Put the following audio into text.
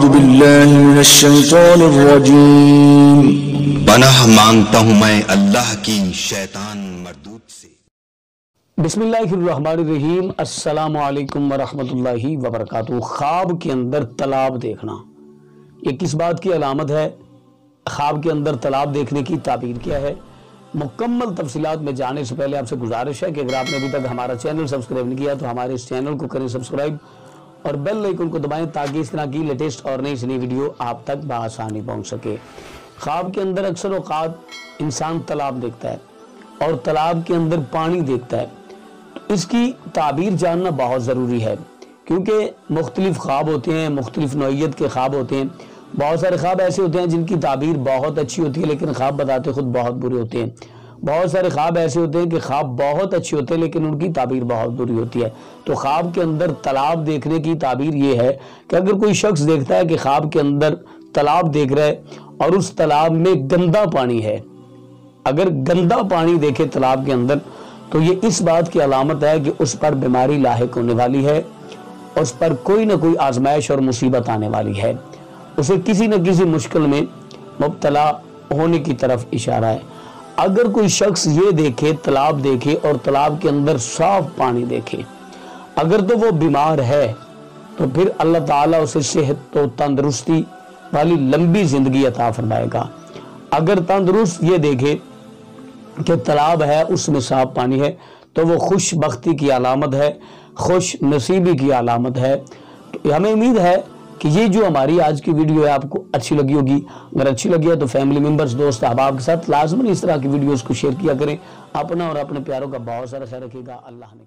باللہ من الشیطان الرجیم۔ پناہ مانگتا ہوں میں اللہ کی شیطان مردود سے۔ بسم اللہ الرحمن الرحیم۔ السلام علیکم ورحمۃ اللہ وبرکاتہ۔ خواب کے اندر تالاب دیکھنا یہ کس بات کی علامت ہے؟ خواب کے اندر تالاب دیکھنے کی تعبیر کیا ہے؟ مکمل تفصیلات میں جانے سے پہلے آپ سے گزارش ہے کہ اگر آپ نے ابھی تک ہمارا چینل سبسکرائب نہیں کیا تو ہمارے اس چینل کو کریں سبسکرائب اور بیل آئیکن کو دبائیں تاکہ اس طرح کی لیٹسٹ اور نئی نئی ویڈیو آپ تک بآسانی پہنچ سکے۔ خواب کے اندر اکثر اوقات انسان تالاب دیکھتا ہے اور تالاب کے اندر پانی دیکھتا ہے، تو اس کی تعبیر جاننا بہت ضروری ہے، کیونکہ مختلف خواب ہوتے ہیں، مختلف نوعیت کے خواب ہوتے ہیں۔ بہت سارے خواب ایسے ہوتے ہیں جن کی تعبیر بہت اچھی ہوتی ہے لیکن خواب بتاتے خود بہت برے ہوتے ہیں۔ بہت سارے خواب ایسے ہوتے ہیں کہ خواب بہت اچھے ہوتے ہیں لیکن ان کی تعبیر بہت بری ہوتی ہے۔ تو خواب کے اندر تالاب دیکھنے کی تعبیر یہ ہے کہ اگر کوئی شخص دیکھتا ہے کہ خواب کے اندر تالاب دیکھ رہا ہے اور اس تالاب میں گندا پانی ہے، اگر گندا پانی دیکھے تالاب کے اندر تو یہ اس بات کی علامت ہے کہ اس پر بیماری لاحق ہونے والی ہے، اس پر کوئی نہ کوئی آزمائش اور مصیبت آنے والی ہے، اسے کسی نہ کسی مشکل میں مبتلا ہونے کی طرف اشارہ ہے۔ اگر کوئی شخص یہ دیکھے، تالاب دیکھے اور تالاب کے اندر صاف پانی دیکھے، اگر تو وہ بیمار ہے تو پھر اللہ تعالیٰ اسے صحت و تندرستی والی لمبی زندگی عطا فرمائے گا۔ اگر تندرست یہ دیکھے کہ تالاب ہے اس میں صاف پانی ہے تو وہ خوش بختی کی علامت ہے، خوش نصیبی کی علامت ہے۔ تو ہمیں امید ہے کہ یہ جو ہماری آج کی ویڈیو ہے آپ کو اچھی لگی ہوگی۔ اگر اچھی لگی ہے تو فیملی ممبرز، دوست احباب کے ساتھ لازماً اس طرح کی ویڈیوز کو شیئر کیا کریں۔ اپنا اور اپنے پیاروں کا بہت سارا خیال رکھیے گا۔ اللہ نے